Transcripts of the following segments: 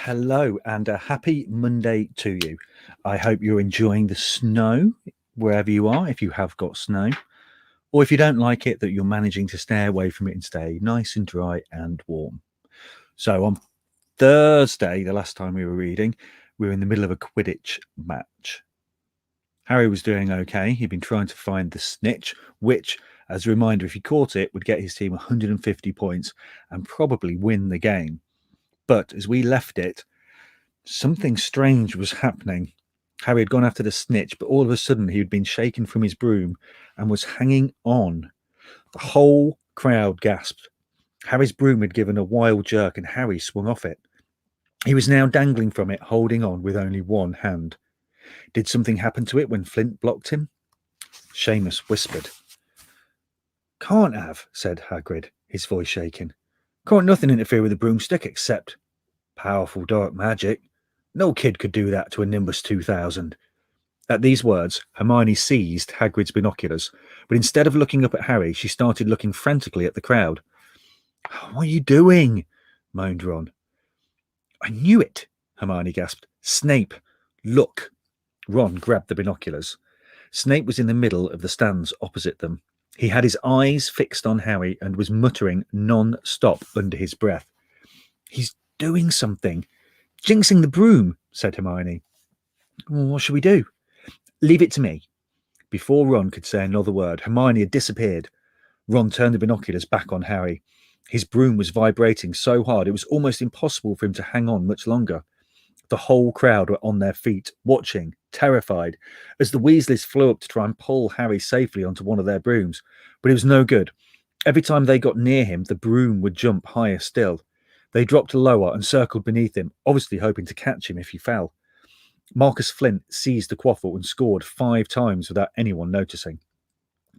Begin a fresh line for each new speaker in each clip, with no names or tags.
Hello and a happy Monday to you. I hope you're enjoying the snow wherever you are, if you have got snow, or if you don't like it, that you're managing to stay away from it and stay nice and dry and warm. So on Thursday, the last time we were reading, we were in the middle of a Quidditch match. Harry was doing okay. He'd been trying to find the snitch, which, as a reminder, if he caught it, would get his team 150 points and probably win the game. But as we left it, something strange was happening. Harry had gone after the snitch, but all of a sudden he had been shaken from his broom and was hanging on. The whole crowd gasped. Harry's broom had given a wild jerk and Harry swung off it. He was now dangling from it, holding on with only one hand. Did something happen to it when Flint blocked him? Seamus whispered. Can't have, said Hagrid, his voice shaking. Can't nothing interfere with the broomstick except powerful dark magic. No kid could do that to a Nimbus 2000. At these words, Hermione seized Hagrid's binoculars, but instead of looking up at Harry, she started looking frantically at the crowd. What are you doing? Moaned Ron. I knew it, Hermione gasped. Snape, look. Ron grabbed the binoculars. Snape was in the middle of the stands opposite them. He had his eyes fixed on Harry and was muttering non-stop under his breath. He's doing something. Jinxing the broom, said Hermione. What shall we do? Leave it to me. Before Ron could say another word, Hermione had disappeared. Ron turned the binoculars back on Harry. His broom was vibrating so hard it was almost impossible for him to hang on much longer. The whole crowd were on their feet, watching, terrified, as the Weasleys flew up to try and pull Harry safely onto one of their brooms. But it was no good. Every time they got near him, the broom would jump higher still. They dropped lower and circled beneath him, obviously hoping to catch him if he fell. Marcus Flint seized the quaffle and scored 5 times without anyone noticing.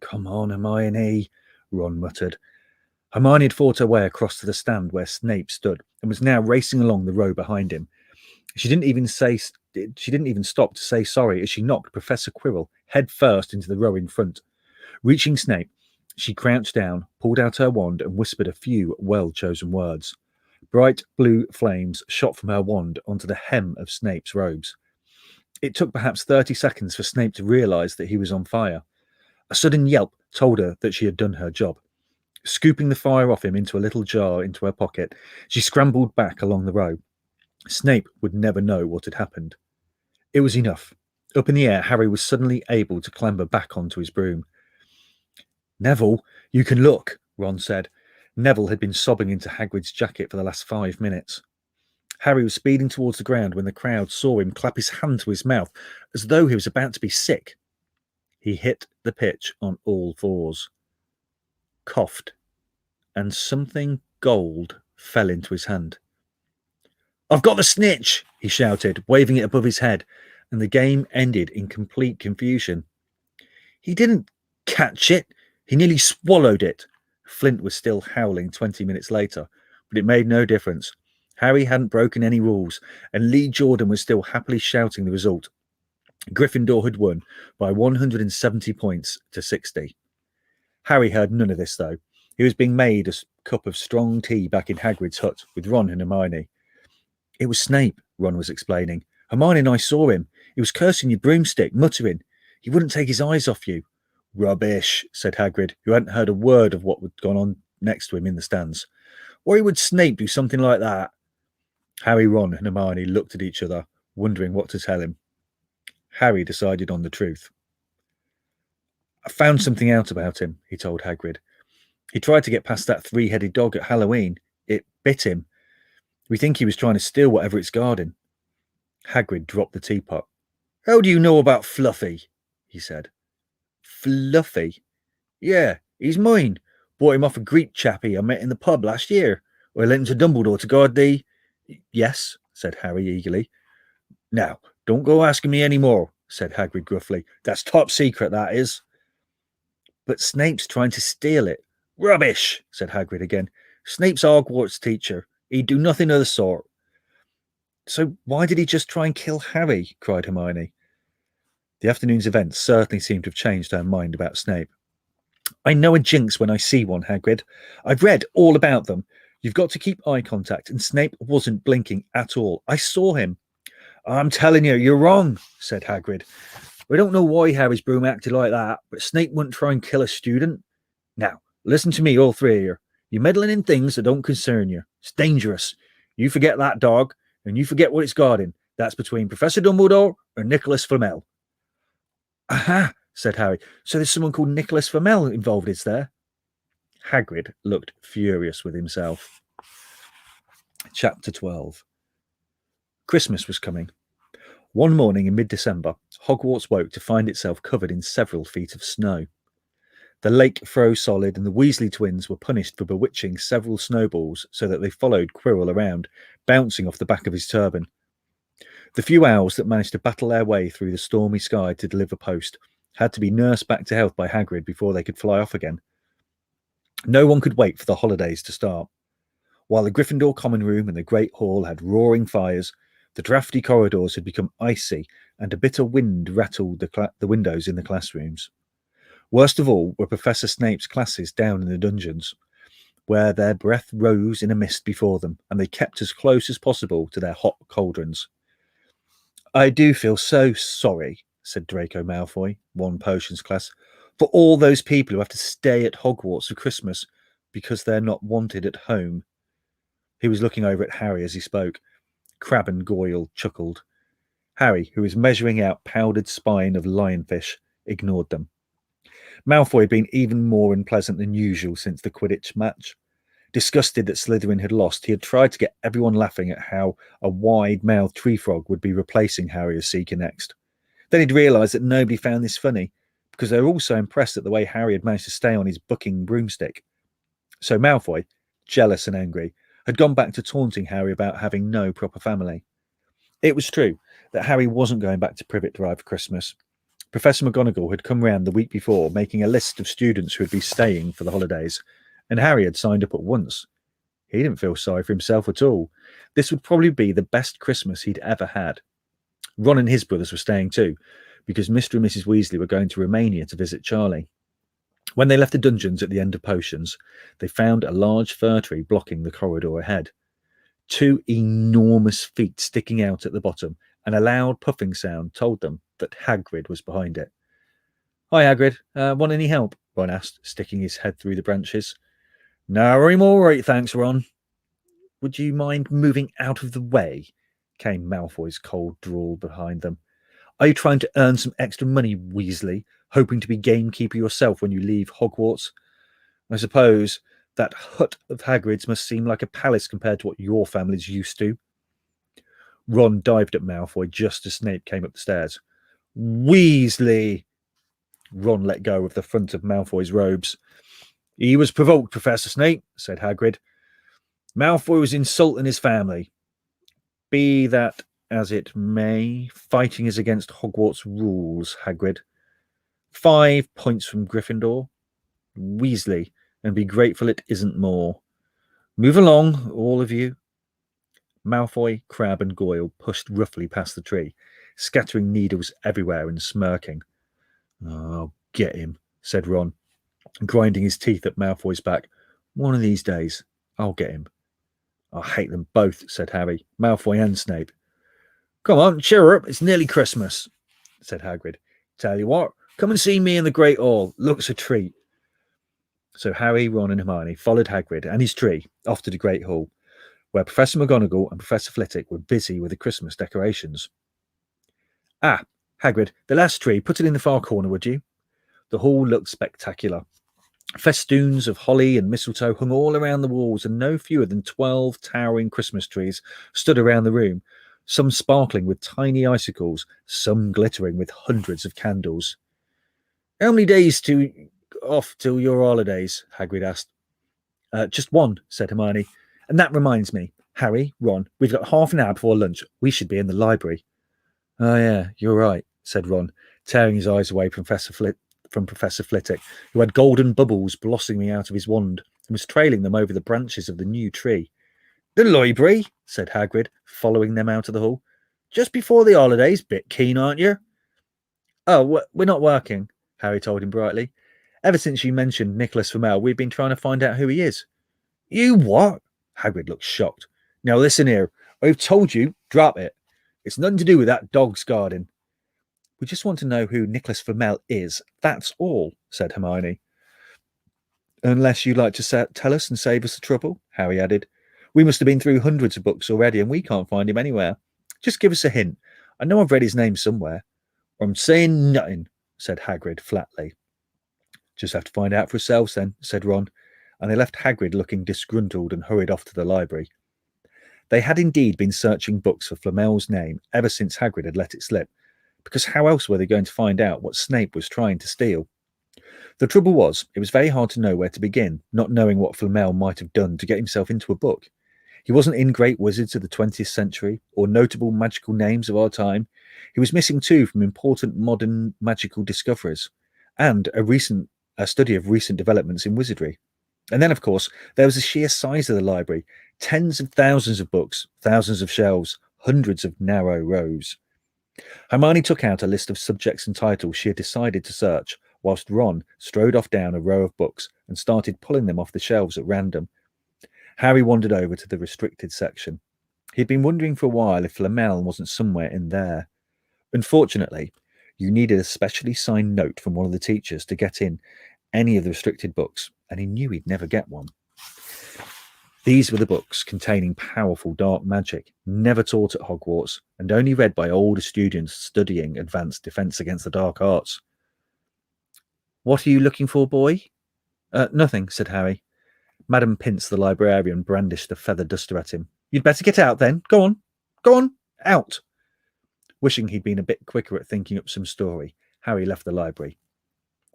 Come on, Hermione, Ron muttered. Hermione had fought her way across to the stand where Snape stood and was now racing along the row behind him. She didn't even stop to say sorry as she knocked Professor Quirrell head first into the row in front. Reaching Snape, she crouched down, pulled out her wand and whispered a few well-chosen words. Bright blue flames shot from her wand onto the hem of Snape's robes. It took perhaps 30 seconds for Snape to realise that he was on fire. A sudden yelp told her that she had done her job. Scooping the fire off him into a little jar into her pocket, she scrambled back along the row. Snape would never know what had happened. It was enough. Up in the air, Harry was suddenly able to clamber back onto his broom. Neville, you can look, Ron said. Neville had been sobbing into Hagrid's jacket for the last 5 minutes. Harry was speeding towards the ground when the crowd saw him clap his hand to his mouth as though he was about to be sick. He hit the pitch on all fours, coughed, and something gold fell into his hand. I've got the snitch, he shouted, waving it above his head, and the game ended in complete confusion. He didn't catch it. He nearly swallowed it. Flint was still howling 20 minutes later, but it made no difference. Harry hadn't broken any rules, and Lee Jordan was still happily shouting the result. Gryffindor had won by 170 points to 60. Harry heard none of this, though. He was being made a cup of strong tea back in Hagrid's hut with Ron and Hermione. It was Snape, Ron was explaining. Hermione and I saw him. He was cursing your broomstick, muttering. He wouldn't take his eyes off you. Rubbish, said Hagrid, who hadn't heard a word of what had gone on next to him in the stands. Why would Snape do something like that? Harry, Ron and Hermione looked at each other, wondering what to tell him. Harry decided on the truth. I found something out about him, he told Hagrid. He tried to get past that 3-headed dog at Halloween. It bit him. We think he was trying to steal whatever it's guarding. Hagrid dropped the teapot. How do you know about Fluffy? He said. Fluffy? Yeah, he's mine. Bought him off a Greek chappie I met in the pub last year. I lent him to Dumbledore to guard the... Yes, said Harry eagerly. Now, don't go asking me any more, said Hagrid gruffly. That's top secret, that is. But Snape's trying to steal it. Rubbish, said Hagrid again. Snape's Hogwarts teacher. He'd do nothing of the sort. So why did he just try and kill Harry? Cried Hermione. The afternoon's events certainly seemed to have changed her mind about Snape. I know a jinx when I see one, Hagrid. I've read all about them. You've got to keep eye contact, and Snape wasn't blinking at all. I saw him. I'm telling you, you're wrong, said Hagrid. We don't know why Harry's broom acted like that, but Snape wouldn't try and kill a student. Now, listen to me, all three of you. You're meddling in things that don't concern you. It's dangerous. You forget that dog, and you forget what it's guarding. That's between Professor Dumbledore and Nicholas Flamel. Aha, said Harry. So there's someone called Nicholas Flamel involved, is there? Hagrid looked furious with himself. Chapter 12. Christmas was coming. One morning in mid-December, Hogwarts woke to find itself covered in several feet of snow. The lake froze solid, and the Weasley twins were punished for bewitching several snowballs so that they followed Quirrell around, bouncing off the back of his turban. The few owls that managed to battle their way through the stormy sky to deliver post had to be nursed back to health by Hagrid before they could fly off again. No one could wait for the holidays to start. While the Gryffindor common room and the Great Hall had roaring fires, the drafty corridors had become icy, and a bitter wind rattled the windows in the classrooms. Worst of all were Professor Snape's classes down in the dungeons, where their breath rose in a mist before them, and they kept as close as possible to their hot cauldrons. I do feel so sorry, said Draco Malfoy, one potions class, for all those people who have to stay at Hogwarts for Christmas because they're not wanted at home. He was looking over at Harry as he spoke. Crabbe and Goyle chuckled. Harry, who was measuring out powdered spine of lionfish, ignored them. Malfoy had been even more unpleasant than usual since the Quidditch match. Disgusted that Slytherin had lost, he had tried to get everyone laughing at how a wide-mouthed tree frog would be replacing Harry as Seeker next. Then he'd realised that nobody found this funny, because they were all so impressed at the way Harry had managed to stay on his bucking broomstick. So Malfoy, jealous and angry, had gone back to taunting Harry about having no proper family. It was true that Harry wasn't going back to Privet Drive for Christmas. Professor McGonagall had come round the week before, making a list of students who would be staying for the holidays, and Harry had signed up at once. He didn't feel sorry for himself at all. This would probably be the best Christmas he'd ever had. Ron and his brothers were staying too, because Mr. and Mrs. Weasley were going to Romania to visit Charlie. When they left the dungeons at the end of potions, they found a large fir tree blocking the corridor ahead. Two enormous feet sticking out at the bottom, and a loud puffing sound told them that Hagrid was behind it. Hi, Hagrid. Want any help? Ron asked, sticking his head through the branches. No, I'm all right, thanks, Ron. Would you mind moving out of the way? Came Malfoy's cold drawl behind them. Are you trying to earn some extra money, Weasley, hoping to be gamekeeper yourself when you leave Hogwarts? I suppose that hut of Hagrid's must seem like a palace compared to what your family's used to. Ron dived at Malfoy just as Snape came up the stairs. Weasley! Ron let go of the front of Malfoy's robes. He was provoked, Professor Snape, said Hagrid. Malfoy was insulting his family. Be that as it may, fighting is against Hogwarts rules, Hagrid. 5 points from Gryffindor. Weasley, and be grateful it isn't more. Move along, all of you. Malfoy, Crabbe, and Goyle pushed roughly past the tree, scattering needles everywhere and smirking. Oh, get him, said Ron, grinding his teeth at Malfoy's back. One of these days, I'll get him. I hate them both, said Harry, Malfoy and Snape. Come on, cheer up, it's nearly Christmas, said Hagrid. Tell you what, come and see me in the Great Hall. Looks a treat. So Harry, Ron, and Hermione followed Hagrid and his tree off to the Great Hall, where Professor McGonagall and Professor Flitwick were busy with the Christmas decorations. Ah, Hagrid, the last tree, put it in the far corner, would you? The hall looked spectacular. Festoons of holly and mistletoe hung all around the walls, and no fewer than 12 towering Christmas trees stood around the room, some sparkling with tiny icicles, some glittering with hundreds of candles. How many days off till your holidays? Hagrid asked. Just one, said Hermione. And that reminds me, Harry, Ron, we've got half an hour before lunch. We should be in the library. Oh, yeah, you're right, said Ron, tearing his eyes away from Professor Flitwick, who had golden bubbles blossoming out of his wand and was trailing them over the branches of the new tree. The library, said Hagrid, following them out of the hall. Just before the holidays, bit keen, aren't you? Oh, we're not working, Harry told him brightly. Ever since you mentioned Nicholas Flamel, we've been trying to find out who he is. You what? Hagrid looked shocked. Now listen here. I've told you, drop it. It's nothing to do with that dog's garden. We just want to know who Nicholas Flamel is. That's all, said Hermione. Unless you'd like to tell us and save us the trouble, Harry added. We must have been through hundreds of books already and we can't find him anywhere. Just give us a hint. I know I've read his name somewhere. I'm saying nothing, said Hagrid flatly. Just have to find out for ourselves then, said Ron, and they left Hagrid looking disgruntled and hurried off to the library. They had indeed been searching books for Flamel's name ever since Hagrid had let it slip, because how else were they going to find out what Snape was trying to steal? The trouble was, it was very hard to know where to begin, not knowing what Flamel might have done to get himself into a book. He wasn't in great wizards of the 20th century, or notable magical names of our time. He was missing too from important modern magical discoveries, and a study of recent developments in wizardry. And then, of course, there was the sheer size of the library. Tens of thousands of books, thousands of shelves, hundreds of narrow rows. Hermione took out a list of subjects and titles she had decided to search, whilst Ron strode off down a row of books and started pulling them off the shelves at random. Harry wandered over to the restricted section. He'd been wondering for a while if Flamel wasn't somewhere in there. Unfortunately, you needed a specially signed note from one of the teachers to get in any of the restricted books, and he knew he'd never get one. These were the books containing powerful dark magic, never taught at Hogwarts, and only read by older students studying advanced defense against the dark arts. What are you looking for, boy? Nothing, said Harry. Madame Pince, the librarian, brandished the feather duster at him. You'd better get out then. Go on, out. Wishing he'd been a bit quicker at thinking up some story, Harry left the library.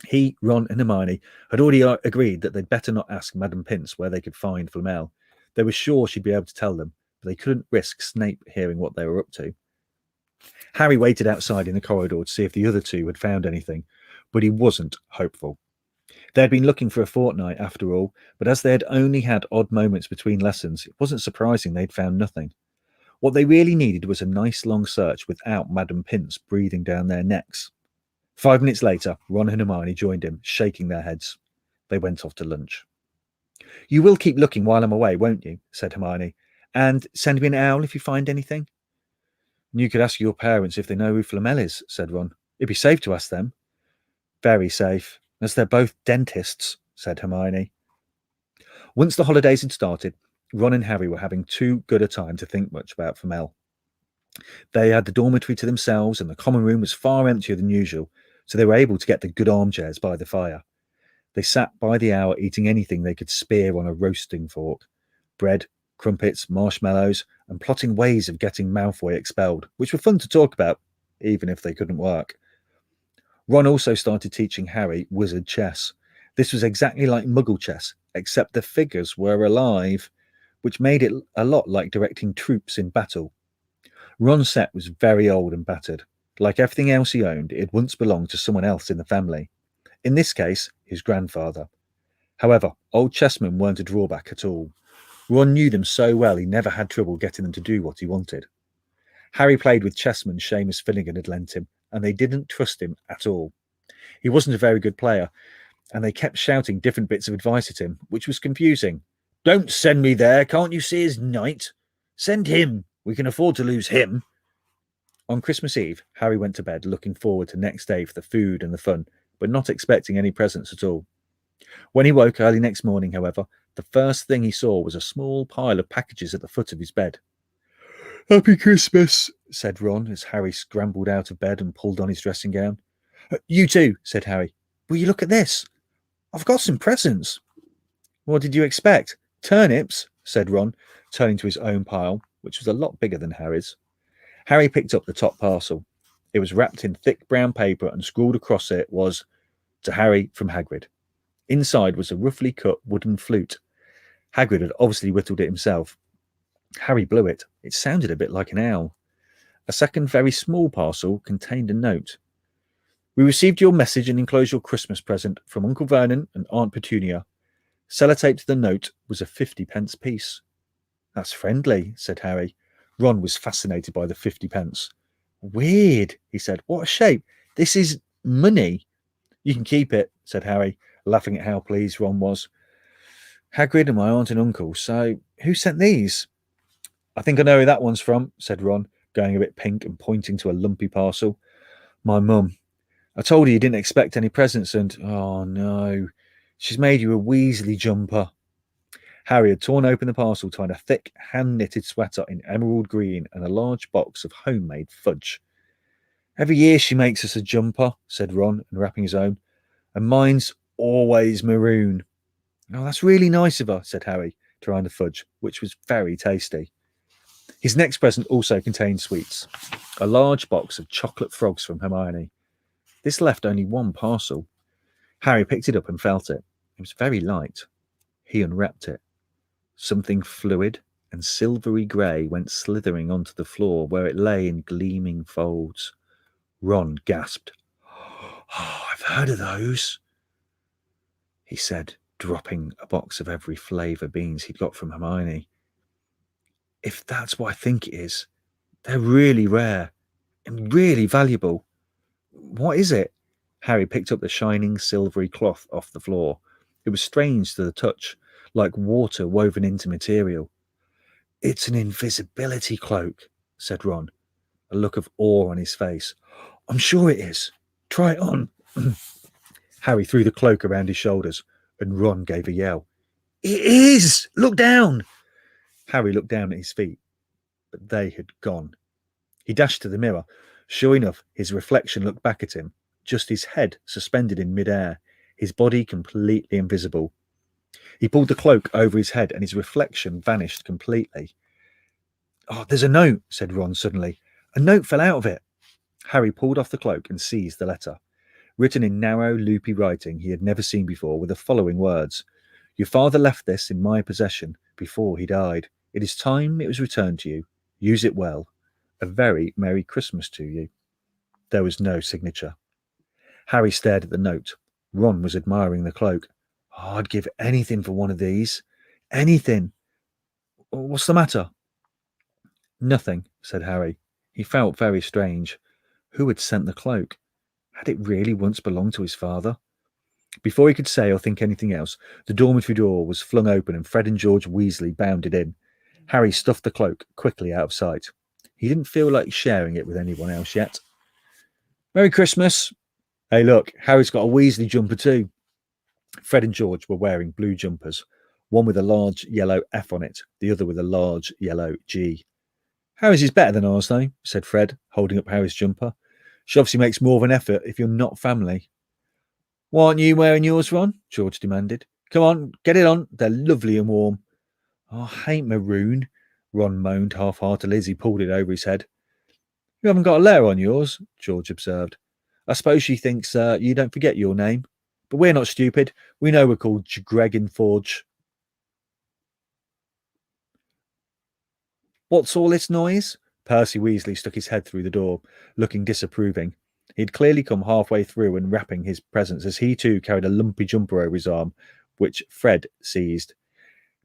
He, Ron, and Hermione had already agreed that they'd better not ask Madame Pince where they could find Flamel. They were sure she'd be able to tell them, but they couldn't risk Snape hearing what they were up to. Harry waited outside in the corridor to see if the other two had found anything, but he wasn't hopeful. They had been looking for a fortnight after all, but as they had only had odd moments between lessons, it wasn't surprising they'd found nothing. What they really needed was a nice long search without Madame Pince breathing down their necks. 5 minutes later, Ron and Hermione joined him, shaking their heads. They went off to lunch. You will keep looking while I'm away, won't you? Said Hermione. And send me an owl if you find anything. You could ask your parents if they know who Flamel is, said Ron. It'd be safe to ask them. Very safe, as they're both dentists, said Hermione. Once the holidays had started, Ron and Harry were having too good a time to think much about Flamel. They had the dormitory to themselves, and the common room was far emptier than usual, so they were able to get the good armchairs by the fire. They sat by the hour eating anything they could spear on a roasting fork. Bread, crumpets, marshmallows, and plotting ways of getting Malfoy expelled, which were fun to talk about, even if they couldn't work. Ron also started teaching Harry wizard chess. This was exactly like Muggle chess, except the figures were alive, which made it a lot like directing troops in battle. Ron's set was very old and battered. Like everything else he owned, it had once belonged to someone else in the family. In this case, his grandfather. However, old chessmen weren't a drawback at all. Ron knew them so well he never had trouble getting them to do what he wanted. Harry played with chessmen Seamus Finnegan had lent him, and they didn't trust him at all. He wasn't a very good player, and they kept shouting different bits of advice at him, which was confusing. Don't send me there, can't you see his knight? Send him, we can afford to lose him. On Christmas Eve, Harry went to bed looking forward to next day for the food and the fun, but not expecting any presents at all. When he woke early next morning, however, the first thing he saw was a small pile of packages at the foot of his bed. Happy Christmas, said Ron as Harry scrambled out of bed and pulled on his dressing gown. You too, said Harry. Will you look at this? I've got some presents. What did you expect? Turnips, said Ron, turning to his own pile, which was a lot bigger than Harry's. Harry picked up the top parcel. It was wrapped in thick brown paper, and scrawled across it was, To Harry from Hagrid. Inside was a roughly cut wooden flute. Hagrid had obviously whittled it himself. Harry blew it. It sounded a bit like an owl. A second very small parcel contained a note. We received your message and enclosed your Christmas present from Uncle Vernon and Aunt Petunia. Sellotaped to the note was a 50p piece. That's friendly, said Harry. Ron was fascinated by the 50p. Weird, he said. What a shape. This is money. You can keep it, said Harry, laughing at how pleased Ron was. Hagrid and my aunt and uncle. So who sent these? I think I know who that one's from, said Ron, going a bit pink and pointing to a lumpy parcel. My mum. I told her you didn't expect any presents and, oh no, she's made you a Weasley jumper. Harry had torn open the parcel to find a thick, hand-knitted sweater in emerald green and a large box of homemade fudge. Every year she makes us a jumper, said Ron, unwrapping his own, and mine's always maroon. Oh, that's really nice of her, said Harry, trying the fudge, which was very tasty. His next present also contained sweets, a large box of chocolate frogs from Hermione. This left only one parcel. Harry picked it up and felt it. It was very light. He unwrapped it. Something fluid and silvery grey went slithering onto the floor where it lay in gleaming folds. Ron gasped. Oh, I've heard of those, he said, dropping a box of every flavour beans he'd got from Hermione. If that's what I think it is, they're really rare and really valuable. What is it? Harry picked up the shining silvery cloth off the floor. It was strange to the touch, like water woven into material. It's an invisibility cloak, said Ron, a look of awe on his face. I'm sure it is. Try it on. Harry threw the cloak around his shoulders, and Ron gave a yell. It is! Look down! Harry looked down at his feet, but they had gone. He dashed to the mirror. Sure enough, his reflection looked back at him, just his head suspended in midair, his body completely invisible. He pulled the cloak over his head, and his reflection vanished completely. Oh, there's a note, said Ron suddenly. A note fell out of it. Harry pulled off the cloak and seized the letter. Written in narrow, loopy writing he had never seen before were the following words. Your father left this in my possession before he died. It is time it was returned to you. Use it well. A very Merry Christmas to you. There was no signature. Harry stared at the note. Ron was admiring the cloak. Oh, I'd give anything for one of these. Anything. What's the matter? Nothing, said Harry. He felt very strange. Who had sent the cloak? Had it really once belonged to his father? Before he could say or think anything else, the dormitory door was flung open and Fred and George Weasley bounded in. Harry stuffed the cloak quickly out of sight. He didn't feel like sharing it with anyone else yet. Merry Christmas. Hey, look, Harry's got a Weasley jumper too. Fred and George were wearing blue jumpers, one with a large yellow F on it, the other with a large yellow G. Harry's is better than ours, though, said Fred, holding up Harry's jumper. She obviously makes more of an effort if you're not family. Why aren't you wearing yours, Ron? George demanded. Come on, get it on. They're lovely and warm. Oh, I hate maroon, Ron moaned half-heartedly as he pulled it over his head. You haven't got a letter on yours, George observed. I suppose she thinks you don't forget your name. But we're not stupid. We know we're called Greg and Forge. What's all this noise? Percy Weasley stuck his head through the door, looking disapproving. He'd clearly come halfway through and wrapping his presents as he too carried a lumpy jumper over his arm, which Fred seized.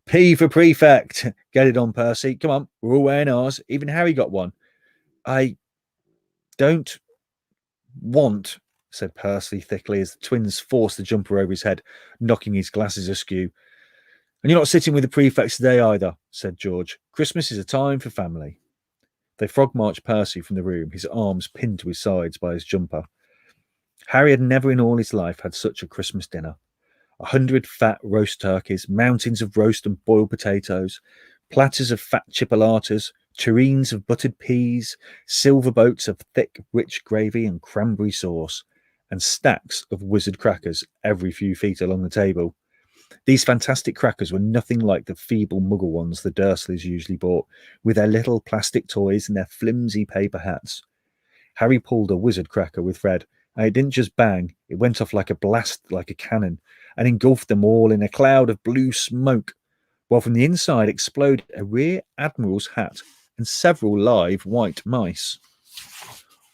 P for prefect. Get it on, Percy. Come on, we're all wearing ours. Even Harry got one. I don't want, said Percy thickly as the twins forced the jumper over his head, knocking his glasses askew. And you're not sitting with the prefects today either, said George. Christmas is a time for family. They frog-marched Percy from the room, his arms pinned to his sides by his jumper. Harry had never in all his life had such a Christmas dinner. 100 fat roast turkeys, mountains of roast and boiled potatoes, platters of fat chipolatas, tureens of buttered peas, silver boats of thick, rich gravy and cranberry sauce, and stacks of wizard crackers every few feet along the table. These fantastic crackers were nothing like the feeble muggle ones the Dursleys usually bought, with their little plastic toys and their flimsy paper hats. Harry pulled a wizard cracker with Fred, and it didn't just bang, it went off like a blast, like a cannon, and engulfed them all in a cloud of blue smoke, while from the inside exploded a rear admiral's hat and several live white mice.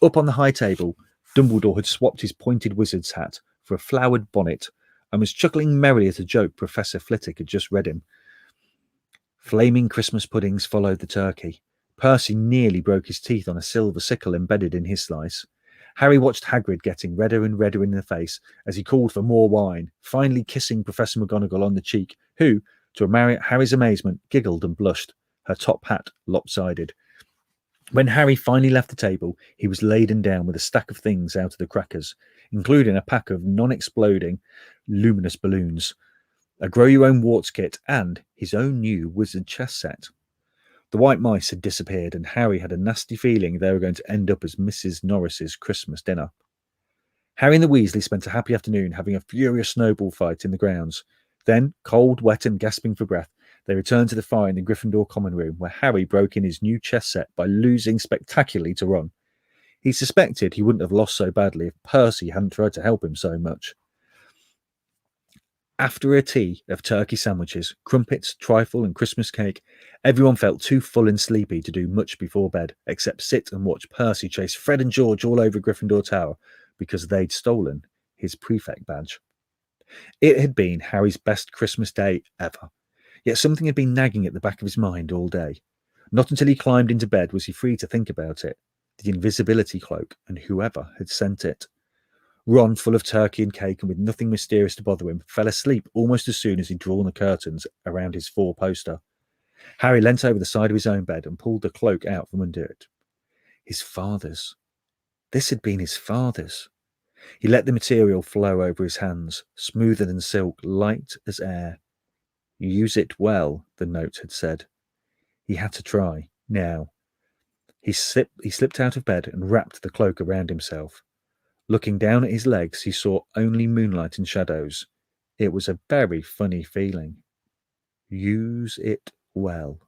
Up on the high table, Dumbledore had swapped his pointed wizard's hat for a flowered bonnet, and was chuckling merrily at a joke Professor Flitwick had just read him. Flaming Christmas puddings followed the turkey. Percy nearly broke his teeth on a silver sickle embedded in his slice. Harry watched Hagrid getting redder and redder in the face as he called for more wine, finally kissing Professor McGonagall on the cheek, who, To Harry's amazement, giggled and blushed, her top hat lopsided. When Harry finally left the table, he was laden down with a stack of things out of the crackers, including a pack of non-exploding luminous balloons, a grow-your-own warts kit, and his own new wizard chess set. The white mice had disappeared, and Harry had a nasty feeling they were going to end up as Mrs. Norris's Christmas dinner. Harry and the Weasleys spent a happy afternoon having a furious snowball fight in the grounds. Then, cold, wet, and gasping for breath, they returned to the fire in the Gryffindor common room, where Harry broke in his new chess set by losing spectacularly to Ron. He suspected he wouldn't have lost so badly if Percy hadn't tried to help him so much. After a tea of turkey sandwiches, crumpets, trifle, and Christmas cake, everyone felt too full and sleepy to do much before bed, except sit and watch Percy chase Fred and George all over Gryffindor Tower because they'd stolen his prefect badge. It had been Harry's best Christmas day ever, yet something had been nagging at the back of his mind all day. Not until he climbed into bed was he free to think about it, the invisibility cloak and whoever had sent it. Ron, full of turkey and cake and with nothing mysterious to bother him, fell asleep almost as soon as he'd drawn the curtains around his four-poster. Harry leant over the side of his own bed and pulled the cloak out from under it. His father's. This had been his father's. He let the material flow over his hands, smoother than silk, light as air. Use it well, the note had said. He had to try, now. He slipped out of bed and wrapped the cloak around himself. Looking down at his legs, he saw only moonlight and shadows. It was a very funny feeling. Use it well.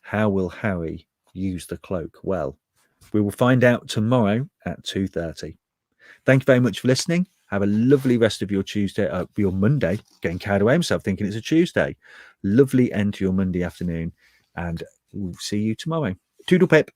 How will Harry use the cloak well? We will find out tomorrow at 2:30. Thank you very much for listening. Have a lovely rest of your Tuesday, your Monday. Getting carried away himself thinking it's a Tuesday. Lovely end to your Monday afternoon, and we'll see you tomorrow. Toodle pip.